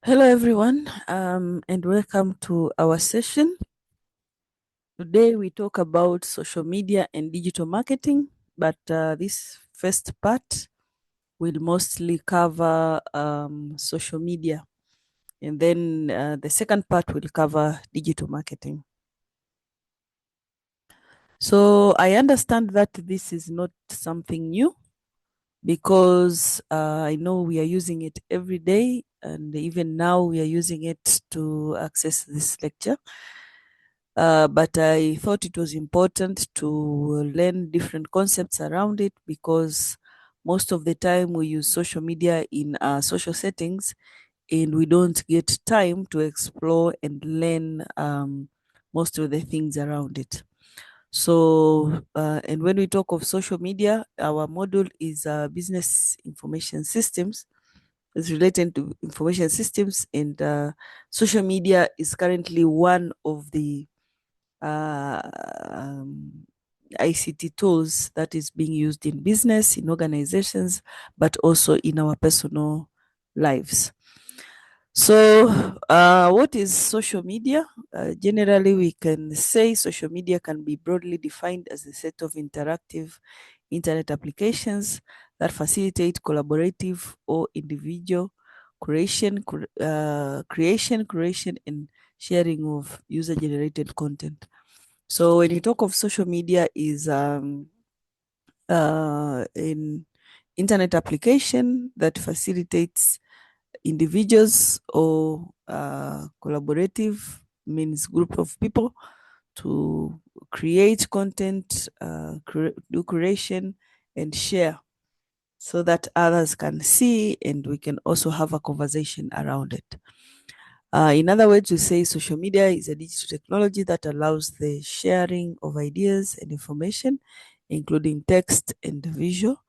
Hello, everyone, and welcome to our session. Today, we talk about social media and digital marketing, but this first part will mostly cover social media, and then the second part will cover digital marketing. So, I understand that this is not something new because I know we are using it every day, and even now we are using it to access this lecture. But I thought it was important to learn different concepts around it because most of the time we use social media in social settings and we don't get time to explore and learn most of the things around it. So, and when we talk of social media, our module is business information systems. It's related to information systems, and social media is currently one of the uh, um, ICT tools that is being used in business, in organizations, but also in our personal lives. So, what is social media? Generally, we can say social media can be broadly defined as a set of interactive internet applications that facilitate collaborative or individual creation, and sharing of user-generated content. So when you talk of social media is an internet application that facilitates individuals or collaborative means group of people to create content, do curation and share so that others can see and we can also have a conversation around it. In other words, we say social media is a digital technology that allows the sharing of ideas and information, including text and visual,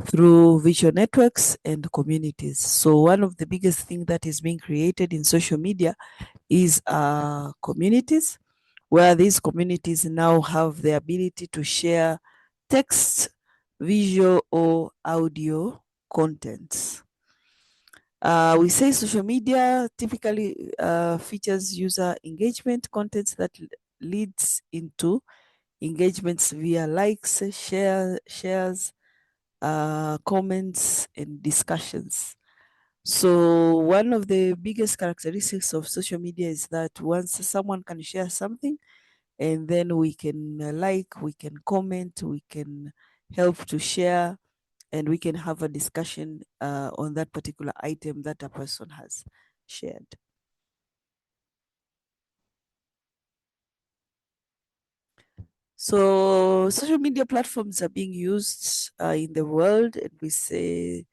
through visual networks and communities. So one of the biggest things that is being created in social media is communities, where these communities now have the ability to share text, visual, or audio contents. We say social media typically features user engagement contents that leads into engagements via likes, shares, comments, and discussions. So one of the biggest characteristics of social media is that once someone can share something, and then we can like, we can comment, we can help to share, and we can have a discussion on that particular item that a person has shared. So social media platforms are being used in the world, and we say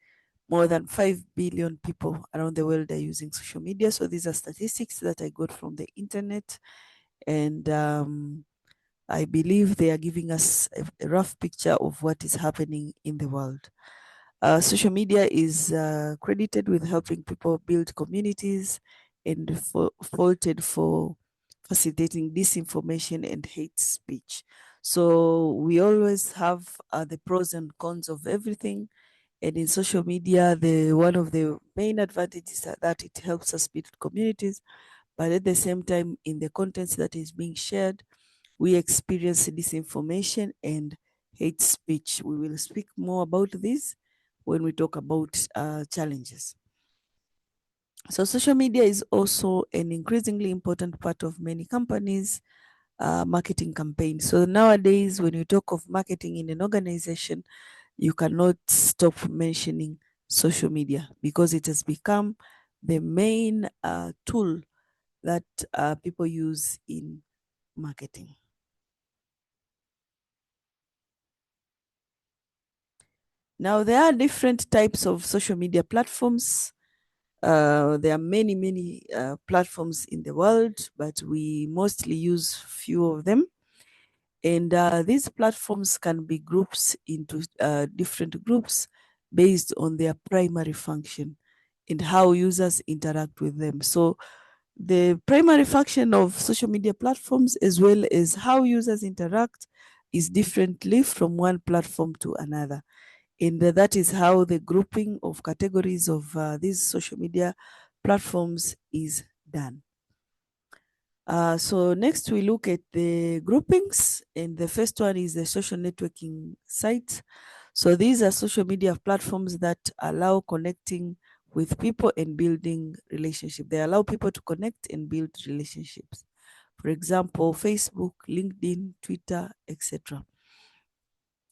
more than 5 billion people around the world are using social media. So these are statistics that I got from the internet, and I believe they are giving us a rough picture of what is happening in the world. Social media is credited with helping people build communities and faulted for facilitating disinformation and hate speech. So we always have the pros and cons of everything. And in social media, the one of the main advantages are that it helps us build communities, but at the same time, in the contents that is being shared, we experience disinformation and hate speech. We will speak more about this when we talk about challenges. So social media is also an increasingly important part of many companies' marketing campaigns. So nowadays, when you talk of marketing in an organization, you cannot stop mentioning social media because it has become the main tool that people use in marketing. Now, there are different types of social media platforms. There are many platforms in the world, but we mostly use few of them. And these platforms can be groups into different groups based on their primary function and how users interact with them. So the primary function of social media platforms, as well as how users interact, is differently from one platform to another. And that is how the grouping of categories of these social media platforms is done. So next we look at the groupings, and the first one is the social networking sites. So these are social media platforms that allow connecting with people and building relationships. They allow people to connect and build relationships. For example, Facebook, LinkedIn, Twitter, etc.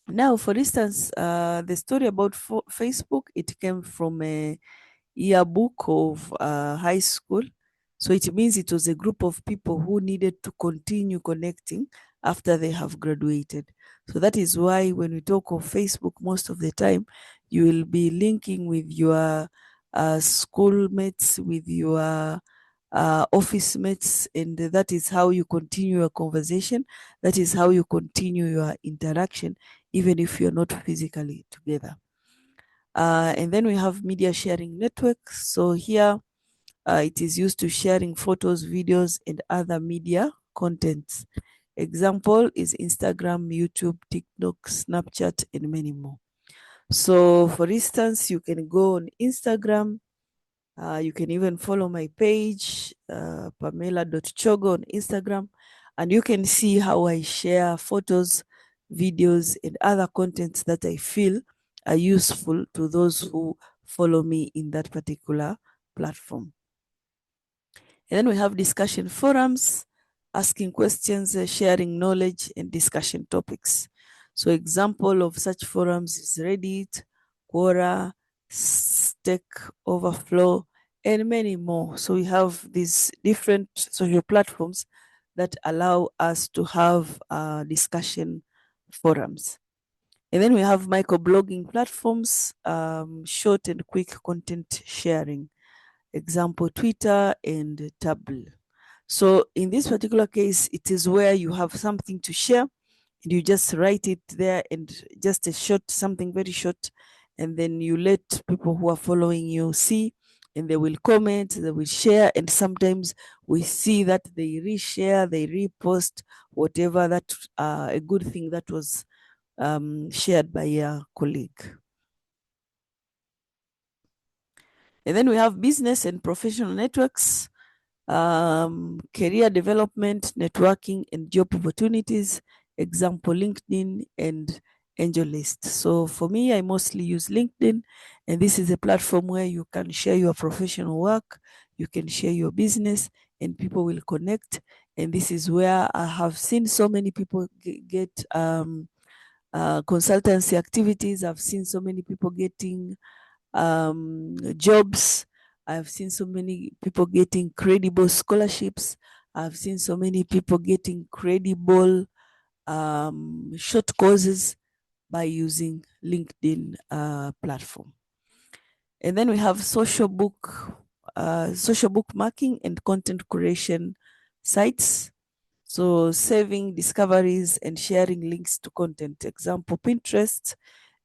Now, for instance, the story about Facebook, it came from a yearbook of high school. So it means it was a group of people who needed to continue connecting after they have graduated. So that is why when we talk of Facebook, most of the time, you will be linking with your schoolmates, with your office mates, and that is how you continue your conversation. That is how you continue your interaction, even if you're not physically together. And then we have media sharing networks. So here it is used to sharing photos, videos, and other media contents. Example is Instagram, YouTube, TikTok, Snapchat, and many more. So for instance, you can go on Instagram. You can even follow my page, pamela.chogo on Instagram, and you can see how I share photos, videos, and other contents that I feel are useful to those who follow me in that particular platform. And then we have discussion forums, asking questions, sharing knowledge, and discussion topics. So example of such forums is Reddit, Quora, Stack Overflow, and many more. So we have these different social platforms that allow us to have discussion forums. And then we have microblogging platforms, short and quick content sharing. Example, Twitter and Tumblr. So in this particular case, it is where you have something to share and you just write it there, and just a short, something very short, and then you let people who are following you see, and they will comment, they will share, and sometimes we see that they reshare, they repost whatever that a good thing that was shared by a colleague. And then we have business and professional networks, career development, networking, and job opportunities. Example, LinkedIn and AngelList. So for me, I mostly use LinkedIn, and this is a platform where you can share your professional work, you can share your business, and people will connect. And this is where I have seen so many people get consultancy activities. I've seen so many people getting jobs. I've seen so many people getting credible scholarships. I've seen so many people getting credible short courses by using LinkedIn platform. And then we have social bookmarking and content creation sites. So saving discoveries and sharing links to content. Example, Pinterest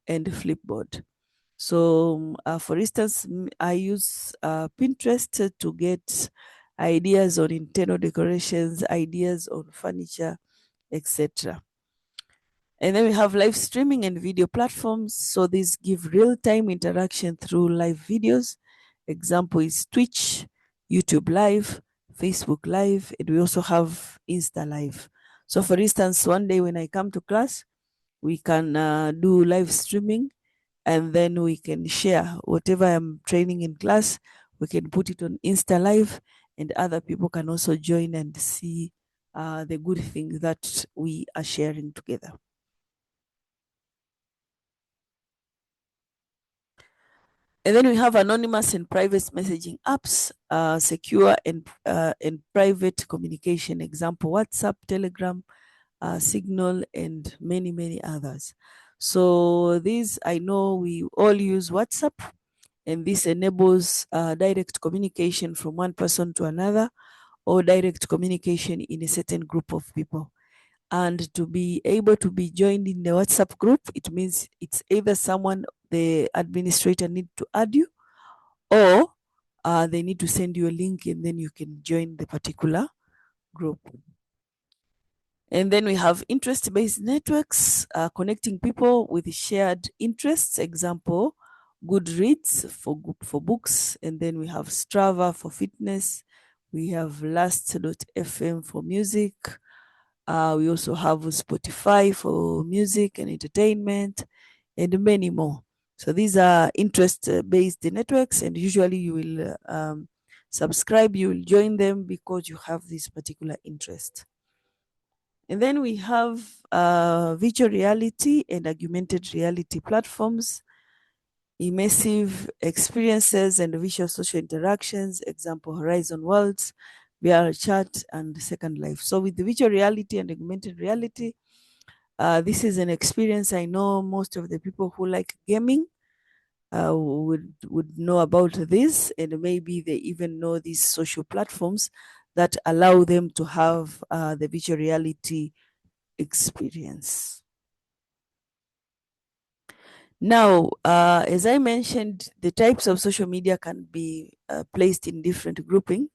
and Flipboard. So for instance, I use Pinterest to get ideas on internal decorations, ideas on furniture, etc. And then we have live streaming and video platforms. So these give real-time interaction through live videos. Example is Twitch, YouTube Live, Facebook Live, and we also have Insta Live. So for instance, one day when I come to class, we can do live streaming, and then we can share whatever I'm training in class. We can put it on Insta Live, and other people can also join and see the good things that we are sharing together. And then we have anonymous and private messaging apps, secure and private communication. Example, WhatsApp, Telegram, Signal, and many, many others. So these, I know we all use WhatsApp, and this enables direct communication from one person to another, or direct communication in a certain group of people. And to be able to be joined in the WhatsApp group, it means it's either someone, the administrator, need to add you, or they need to send you a link, and then you can join the particular group. And then we have interest-based networks, connecting people with shared interests. Example, Goodreads for books, and then we have Strava for fitness. We have Last.fm for music. We also have Spotify for music and entertainment, and many more. So these are interest-based networks, and usually you will subscribe, you will join them because you have this particular interest. And then we have virtual reality and augmented reality platforms, immersive experiences and visual social interactions, example Horizon Worlds, VR Chat, and Second Life. So with the virtual reality and augmented reality, this is an experience I know most of the people who like gaming would know about this, and maybe they even know these social platforms that allow them to have the virtual reality experience. Now, as I mentioned, the types of social media can be placed in different grouping,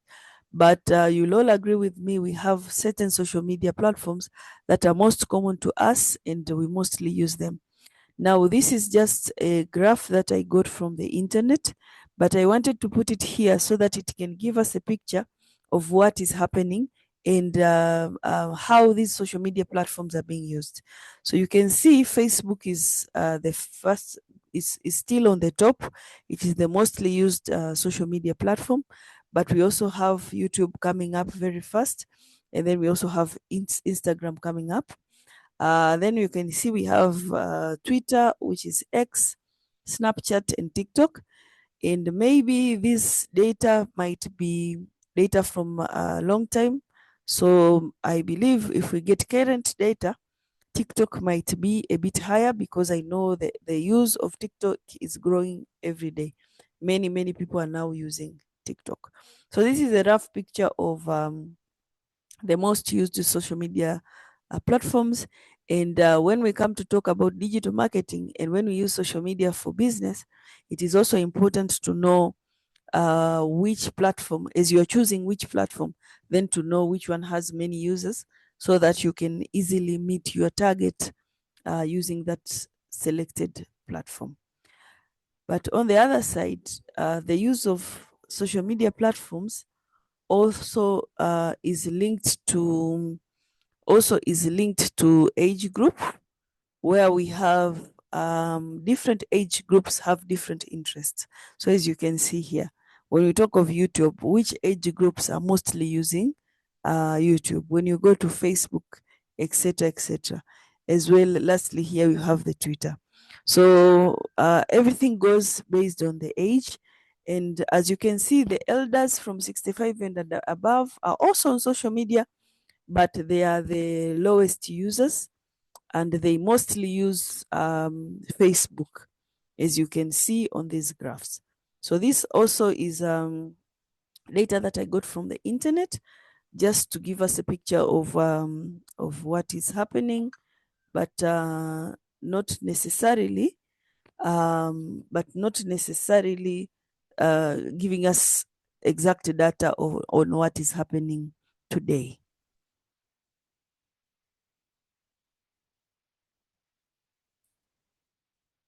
but you'll all agree with me, we have certain social media platforms that are most common to us and we mostly use them. Now, this is just a graph that I got from the internet, but I wanted to put it here so that it can give us a picture of what is happening and how these social media platforms are being used. So you can see Facebook is the first, is still on the top. It is the mostly used social media platform, but we also have YouTube coming up very fast, and then we also have Instagram coming up. Then you can see we have Twitter, which is X, Snapchat, and TikTok. And maybe this data might be data from a long time. So I believe if we get current data, TikTok might be a bit higher because I know that the use of TikTok is growing every day. Many people are now using TikTok. So this is a rough picture of the most used social media platforms. And when we come to talk about digital marketing and when we use social media for business, it is also important to know which platform, as you're choosing which platform, then to know which one has many users so that you can easily meet your target using that selected platform. But on the other side, the use of social media platforms also is linked to age group, where we have different age groups have different interests. So as you can see here, when we talk of YouTube, which age groups are mostly using YouTube? When you go to Facebook, etc., etc. As well, lastly, here you have the Twitter. So everything goes based on the age. And as you can see, the elders from 65 and above are also on social media, but they are the lowest users and they mostly use Facebook, as you can see on these graphs. So this also is data that I got from the internet, just to give us a picture of what is happening, but not necessarily, giving us exact data on what is happening today.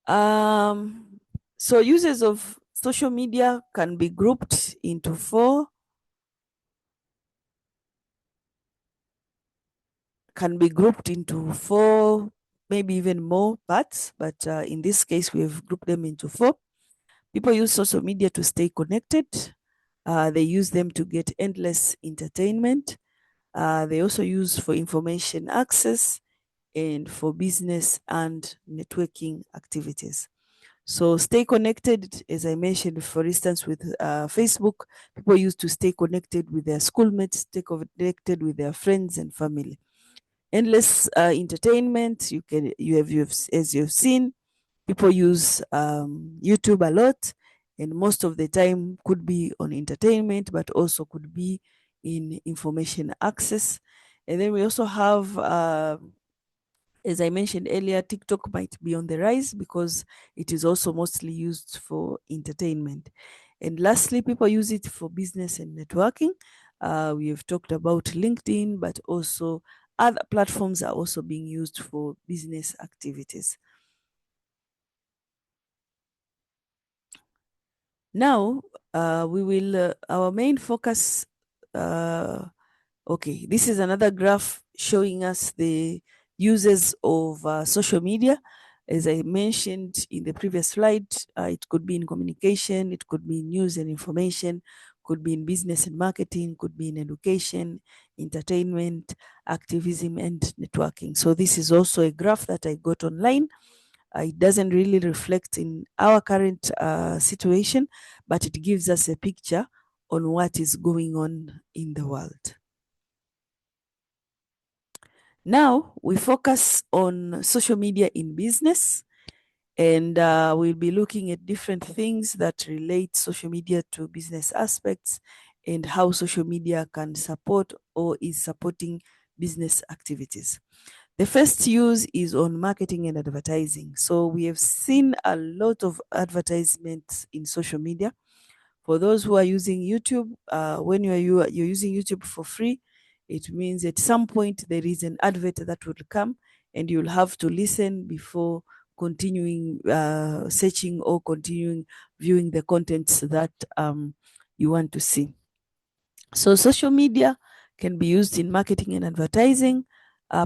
So users of social media can be grouped into four, maybe even more parts, but in this case, we have grouped them into four. People use social media to stay connected. They use them to get endless entertainment. They also use for information access and for business and networking activities. So stay connected, as I mentioned, for instance, with Facebook, people used to stay connected with their schoolmates, stay connected with their friends and family. Endless entertainment, as you've seen, people use YouTube a lot, and most of the time could be on entertainment, but also could be in information access. And then we also have as I mentioned earlier, TikTok might be on the rise because it is also mostly used for entertainment. And lastly, people use it for business and networking. We have talked about LinkedIn, but also other platforms are also being used for business activities. Now, we will, our main focus, okay, this is another graph showing us the uses of social media. As I mentioned in the previous slide, it could be in communication, it could be in news and information, could be in business and marketing, could be in education, entertainment, activism, and networking. So this is also a graph that I got online. It doesn't really reflect in our current situation, but it gives us a picture on what is going on in the world. Now we focus on social media in business, and we'll be looking at different things that relate social media to business aspects and how social media can support or is supporting business activities. The first use is on marketing and advertising. So we have seen a lot of advertisements in social media. For those who are using YouTube, when you're using YouTube for free, it means at some point there is an advert that will come and you'll have to listen before continuing searching or continuing viewing the contents that you want to see. So social media can be used in marketing and advertising,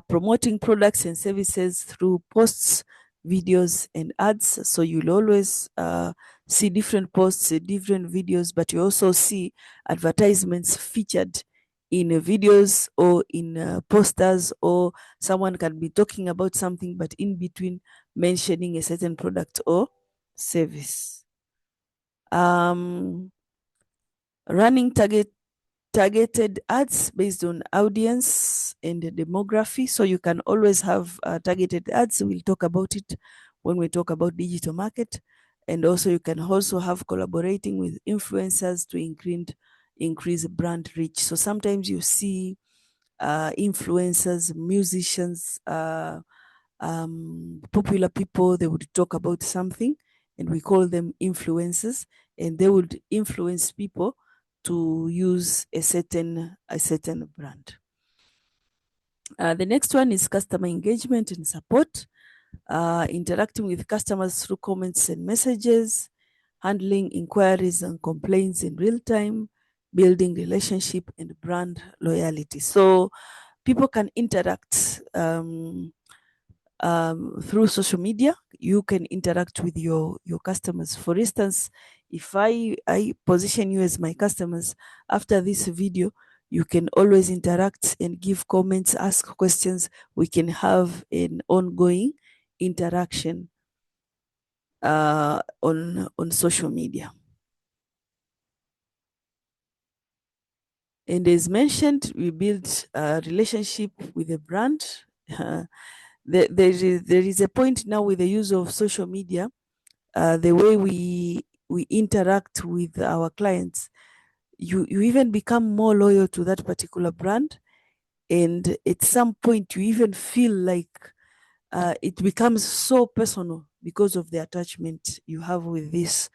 promoting products and services through posts, videos, and ads. So you'll always see different posts, different videos, but you also see advertisements featured in videos or in posters, or someone can be talking about something, but in between mentioning a certain product or service. Running targeted ads based on audience and the demography. So you can always have targeted ads. We'll talk about it when we talk about digital market. And also you can also have collaborating with influencers to increase brand reach. So sometimes you see influencers, musicians, popular people, they would talk about something and we call them influencers, and they would influence people to use a certain brand. The next one is customer engagement and support, interacting with customers through comments and messages, handling inquiries and complaints in real time, building relationship and brand loyalty. So people can interact through social media. You can interact with your customers. For instance, if I position you as my customers, after this video you can always interact and give comments, ask questions. We can have an ongoing interaction on social media. And as mentioned, we build a relationship with a brand. There is a point now with the use of social media, the way we interact with our clients, you even become more loyal to that particular brand, and at some point you even feel like it becomes so personal because of the attachment you have with this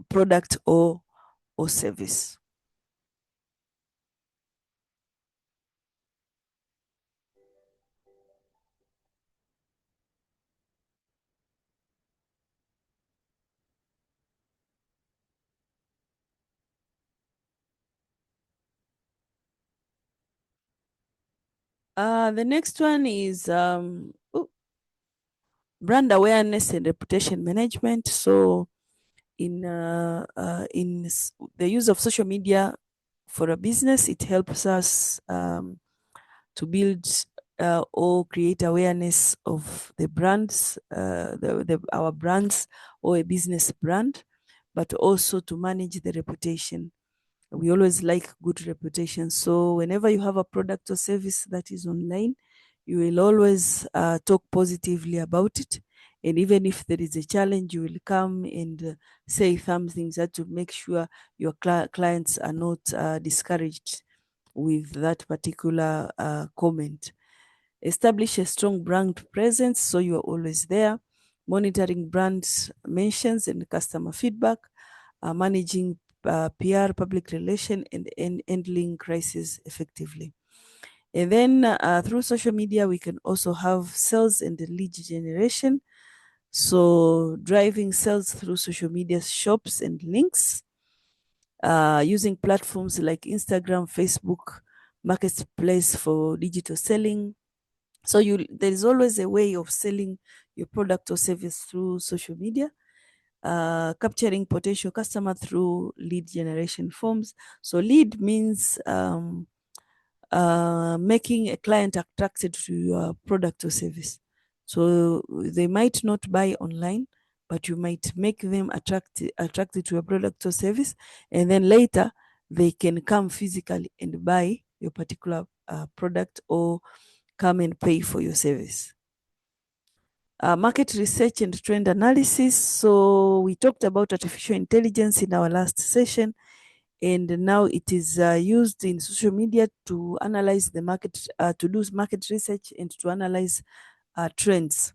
product or service. The next one is brand awareness and reputation management. So in the use of social media for a business, it helps us to build or create awareness of the brands, our brands or a business brand, but also to manage the reputation. We always like good reputation. So whenever you have a product or service that is online, you will always talk positively about it. And even if there is a challenge, you will come and say some things that to make sure your clients are not discouraged with that particular comment. Establish a strong brand presence so you are always there. Monitoring brand mentions and customer feedback, managing PR, public relation, and handling crisis effectively. And then through social media, we can also have sales and lead generation. So driving sales through social media shops and links, using platforms like Instagram, Facebook, Marketplace for digital selling. So there is always a way of selling your product or service through social media. Capturing potential customer through lead generation forms. So lead means making a client attracted to your product or service. So they might not buy online, but you might make them attracted to your product or service, and then later they can come physically and buy your particular product or come and pay for your service. Market research and trend analysis. So we talked about artificial intelligence in our last session, and now it is used in social media to analyze the market, to do market research and to analyze trends.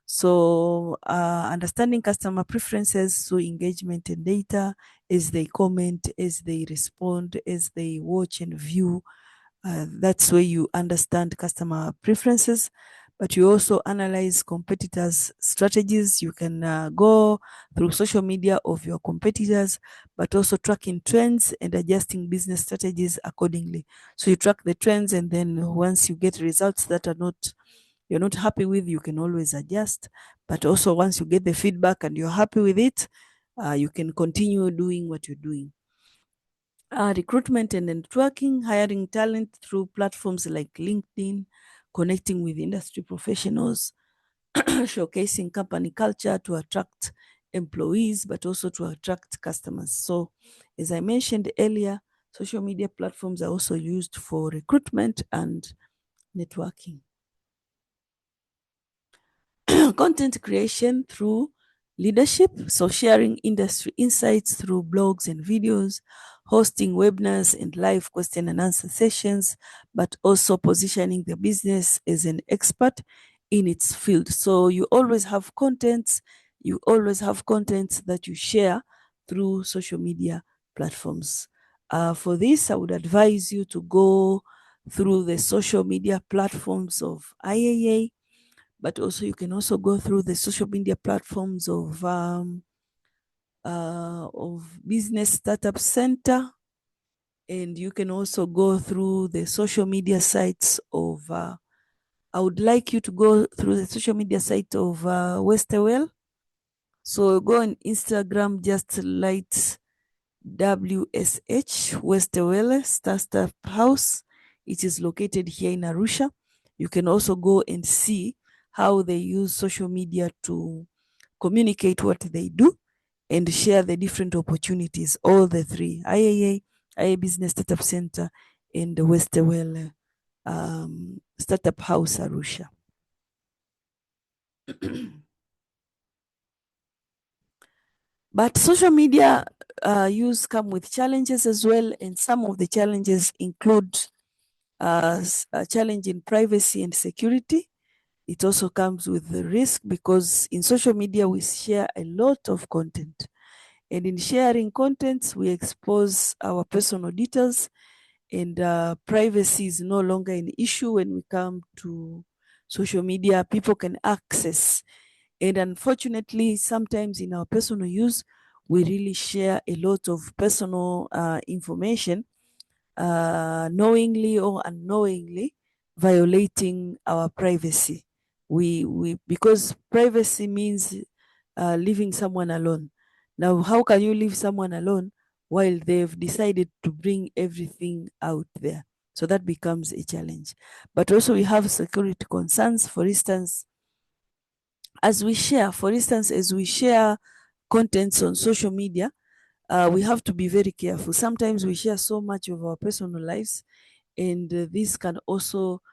So understanding customer preferences through engagement and data as they comment, as they respond, as they watch and view. That's where you understand customer preferences, but you also analyze competitors' strategies. You can go through social media of your competitors, but also tracking trends and adjusting business strategies accordingly. So you track the trends, and then once you get results that you're not happy with, you can always adjust. But also once you get the feedback and you're happy with it, you can continue doing what you're doing. Recruitment and networking, hiring talent through platforms like LinkedIn, connecting with industry professionals, showcasing company culture to attract employees, but also to attract customers. So, as I mentioned earlier, social media platforms are also used for recruitment and networking. Content creation through leadership, so sharing industry insights through blogs and videos, hosting webinars and live question and answer sessions, but also positioning the business as an expert in its field. So you always have contents, that you share through social media platforms. For this, I would advise you to go through the social media platforms of IAA, but also you can also go through the social media platforms of Business Startup Center, and you can also go through the social media sites of I would like you to go through the social media site of Westerwell. So go on Instagram, just light WSH Westerwelle Startup House. It is located here in Arusha. You can also go and see how they use social media to communicate what they do and share the different opportunities, all the three: IAA Business Startup Center, and the Westerwelle Startup House Arusha. But social media use come with challenges as well, and some of the challenges include a challenge in privacy and security. It also comes with the risk because in social media we share a lot of content, and in sharing contents we expose our personal details, and privacy is no longer an issue when we come to social media. People can access, and unfortunately sometimes in our personal use we really share a lot of personal information, knowingly or unknowingly violating our privacy. We because privacy means leaving someone alone. Now, how can you leave someone alone while they've decided to bring everything out there? So that becomes a challenge. But also we have security concerns. For instance, as we share contents on social media, we have to be very careful. Sometimes we share so much of our personal lives, and this can also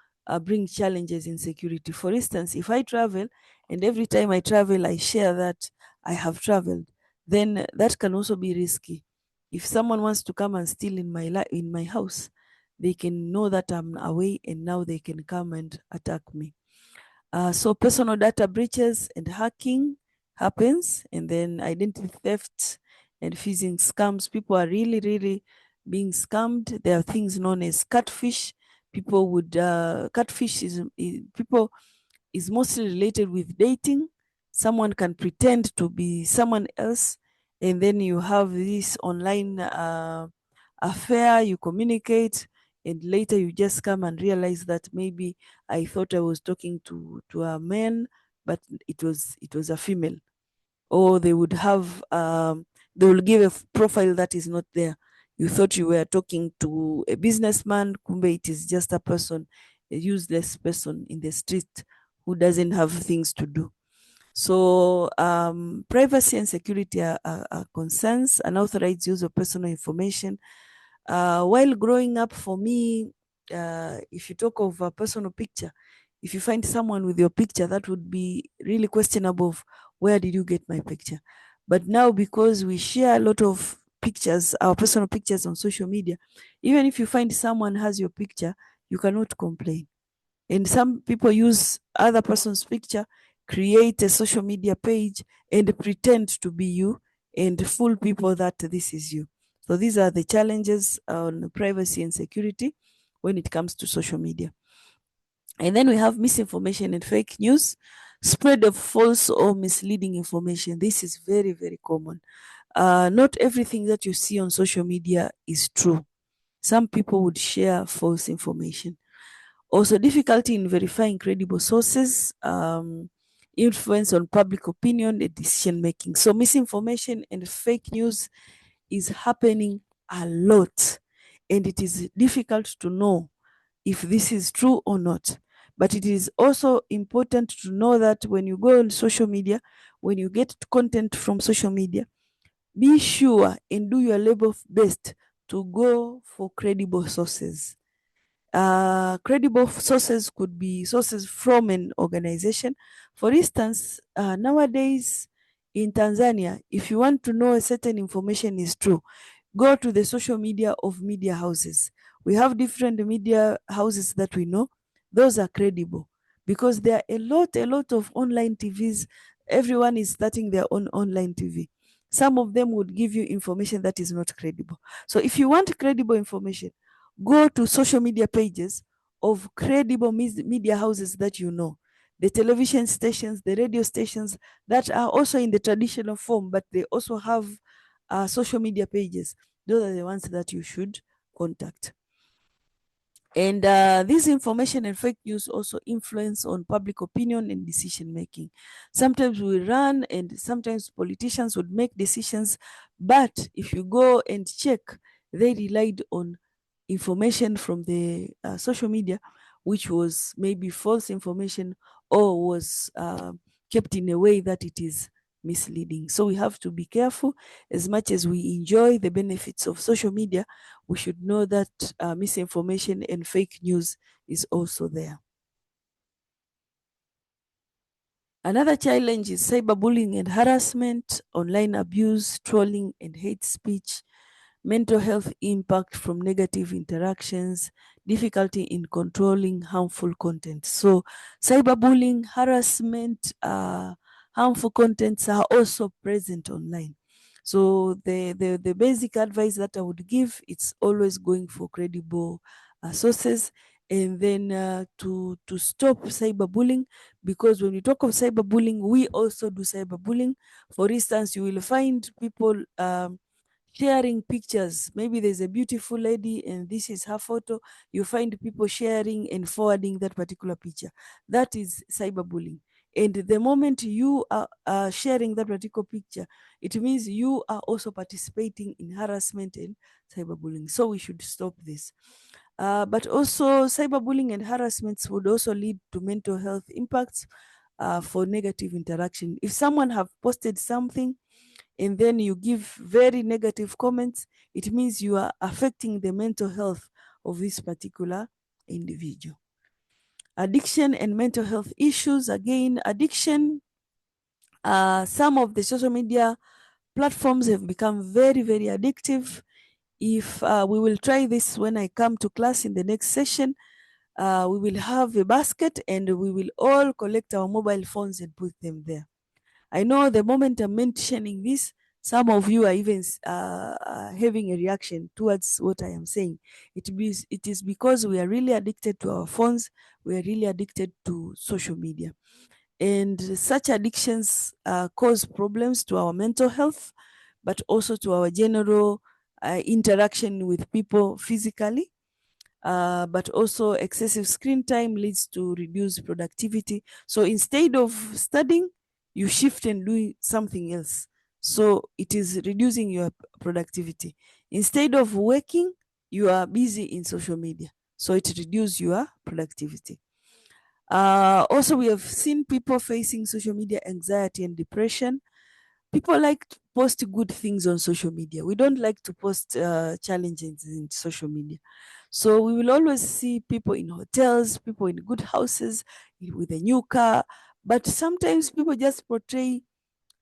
bring challenges in security. For instance, if I travel and every time I travel I share that I have traveled, then that can also be risky. If someone wants to come and steal in my house, they can know that I'm away, and now they can come and attack me. So personal data breaches and hacking happens, and then identity theft and phishing scams. People are really being scammed. There are things known as catfish. People would catfish is people is mostly related with dating. someone can pretend to be someone else, and then you have this online affair, you communicate, and later you just come and realize that maybe I thought I was talking to a man, but it was a female. Or they would have they will give a profile that is not there. You thought you were talking to a businessman, kumbe it is just a person, a useless person in the street who doesn't have things to do. So privacy and security are concerns. Unauthorized use of personal information. While growing up, for me, if you talk of a personal picture, if you find someone with your picture, that would be really questionable of where did you get my picture. But now, because we share a lot of pictures, our personal pictures on social media, even if you find someone has your picture, you cannot complain. And some people use other person's picture, create a social media page, and pretend to be you and fool people that this is you. So these are the challenges on privacy and security when it comes to social media. And then we have misinformation and fake news, spread of false or misleading information. This is very, very common. Not everything that you see on social media is true. Some people would share false information. Also, difficulty in verifying credible sources, influence on public opinion and decision making. So, misinformation and fake news is happening a lot, and it is difficult to know if this is true or not. But it is also important to know that when you go on social media, when you get content from social media, be sure and do your level best to go for credible sources. Credible sources could be sources from an organization. For instance, nowadays in Tanzania, if you want to know a certain information is true, go to the social media of media houses. We have different media houses that we know. Those are credible because there are a lot of online TVs. Everyone is starting their own online TV. Some of them would give you information that is not credible. So if you want credible information, go to social media pages of credible media houses that you know, the television stations, the radio stations that are also in the traditional form, but they also have social media pages. Those are the ones that you should contact. And this information and fake news also influence on public opinion and decision making. Sometimes we run and sometimes politicians would make decisions, but if you go and check, they relied on information from the social media, which was maybe false information or was kept in a way that it is misleading. So we have to be careful. As much as we enjoy the benefits of social media, we should know that misinformation and fake news is also there. Another challenge is cyberbullying and harassment, online abuse, trolling, and hate speech, mental health impact from negative interactions, difficulty in controlling harmful content. So, cyberbullying, harassment, harmful contents are also present online. So, the basic advice that I would give, it's always going for credible sources, and then to stop cyberbullying, because when we talk of cyberbullying, we also do cyberbullying. For instance, you will find people sharing pictures. Maybe there's a beautiful lady and this is her photo. You find people sharing and forwarding that particular picture. That is cyberbullying. And the moment you are sharing that particular picture, it means you are also participating in harassment and cyberbullying. So we should stop this. But also, cyberbullying and harassments would also lead to mental health impacts for negative interaction. If someone have posted something and then you give very negative comments, it means you are affecting the mental health of this particular individual. Addiction and mental health issues. Again, addiction, some of the social media platforms have become very, very addictive. If we will try this when I come to class in the next session, we will have a basket and we will all collect our mobile phones and put them there. I know the moment I'm mentioning this, some of you are even having a reaction towards what I am saying. It is because we are really addicted to our phones. We are really addicted to social media. And such addictions cause problems to our mental health, but also to our general interaction with people physically. But also excessive screen time leads to reduced productivity. So instead of studying, you shift and do something else. So it is reducing your productivity. Instead of working, you are busy in social media. So it reduces your productivity. Also, we have seen people facing social media anxiety and depression. People like to post good things on social media. We don't like to post challenges in social media. So we will always see people in hotels, people in good houses with a new car. But sometimes people just portray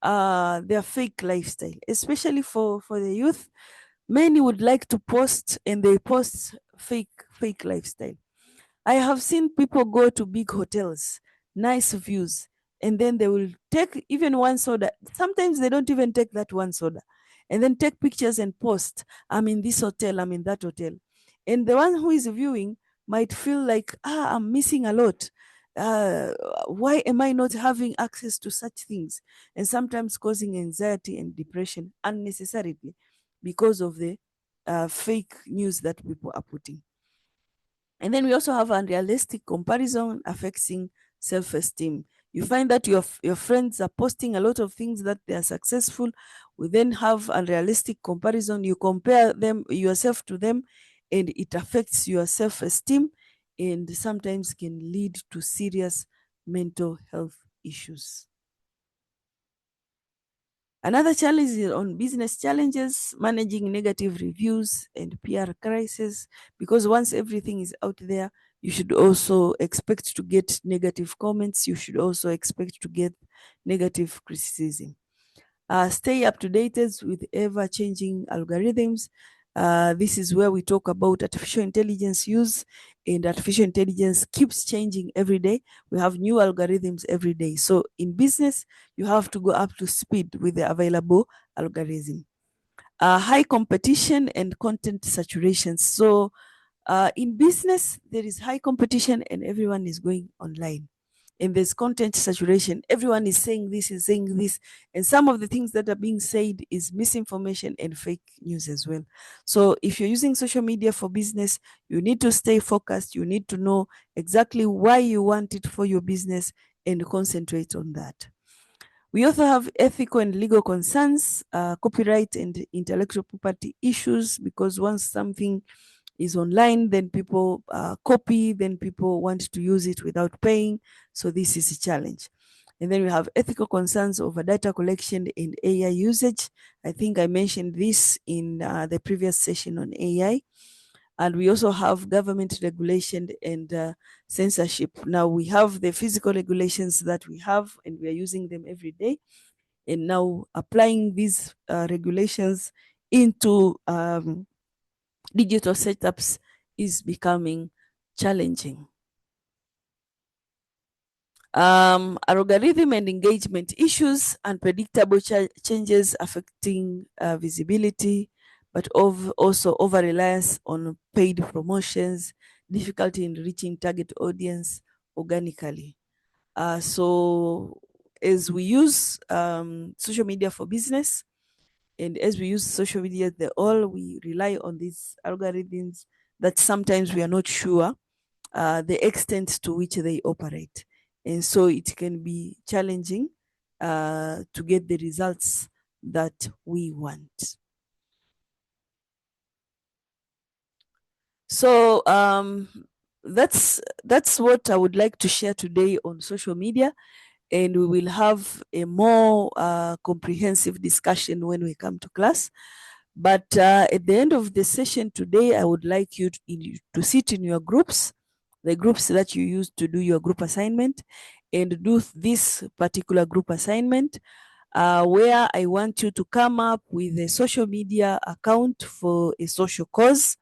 their fake lifestyle, especially for the youth. Many would like to post and they post fake lifestyle. I have seen people go to big hotels, nice views, and then they will take even one soda. Sometimes they don't even take that one soda, and then take pictures and post. I'm in this hotel, I'm in that hotel. And the one who is viewing might feel like, I'm missing a lot. Uh, why am I not having access to such things? And sometimes causing anxiety and depression unnecessarily because of the fake news that people are putting. And then we also have unrealistic comparison affecting self-esteem. You find that your friends are posting a lot of things that they are successful. We then have unrealistic comparison. You compare them yourself to them, and it affects your self-esteem, and sometimes can lead to serious mental health issues. Another challenge is on business challenges, managing negative reviews and PR crisis, because once everything is out there, you should also expect to get negative comments. You should also expect to get negative criticism. Stay up to date with ever changing algorithms. This is where we talk about artificial intelligence use, and artificial intelligence keeps changing every day. We have new algorithms every day. So in business, you have to go up to speed with the available algorithm. High competition and content saturation. So in business, there is high competition and everyone is going online. And there's content saturation. Everyone is saying this, is saying this. And some of the things that are being said is misinformation and fake news as well. So if you're using social media for business, you need to stay focused. You need to know exactly why you want it for your business and concentrate on that. We also have ethical and legal concerns, copyright and intellectual property issues, because once something is online, then people copy, then people want to use it without paying. So this is a challenge. And then we have ethical concerns over data collection and AI usage. I think I mentioned this in the previous session on AI. And we also have government regulation and censorship. Now we have the physical regulations that we have, and we are using them every day. And now applying these regulations into digital setups is becoming challenging. Algorithm and engagement issues, unpredictable changes affecting visibility, but also over reliance on paid promotions, difficulty in reaching target audience organically. So as we use social media for business, and as we use social media, we rely on these algorithms that sometimes we are not sure the extent to which they operate. And so it can be challenging to get the results that we want. So that's what I would like to share today on social media, and we will have a more comprehensive discussion when we come to class. But at the end of the session today, I would like you to sit in your groups, the groups that you use to do your group assignment, and do this particular group assignment where I want you to come up with a social media account for a social cause.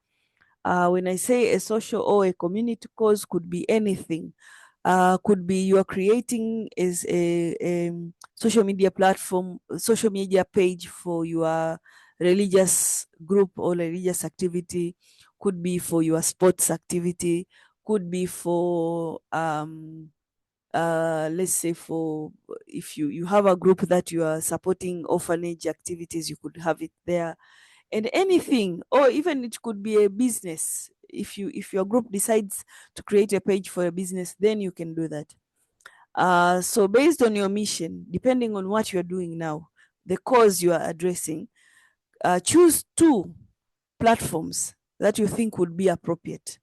When I say a social or a community cause, could be anything. Could be you are creating is a social media platform, social media page for your religious group or religious activity. Could be for your sports activity. Could be for let's say for if you have a group that you are supporting orphanage activities, you could have it there, and anything, or even it could be a business. If your group decides to create a page for a business, then you can do that. So based on your mission, depending on what you're doing now, the cause you are addressing, choose two platforms that you think would be appropriate,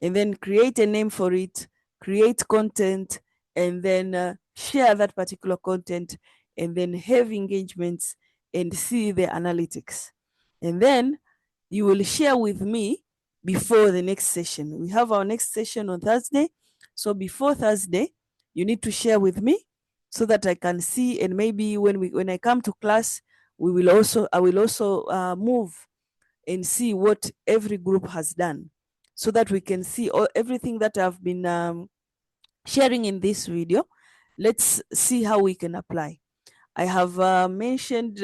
and then create a name for it, create content, and then share that particular content, and then have engagements and see the analytics. And then you will share with me before the next session. We have our next session on Thursday. So before Thursday, you need to share with me so that I can see, and maybe when I come to class, I will also move and see what every group has done, so that we can see everything that I've been sharing in this video. Let's see how we can apply. I have mentioned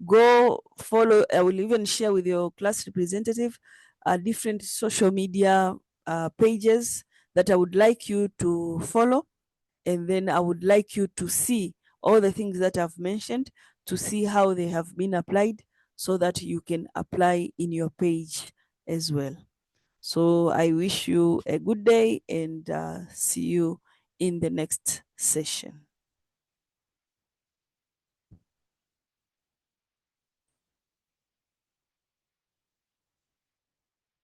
go follow. I will even share with your class representative different social media pages that I would like you to follow, and then I would like you to see all the things that I've mentioned, to see how they have been applied, so that you can apply in your page as well. So I wish you a good day, and see you in the next session.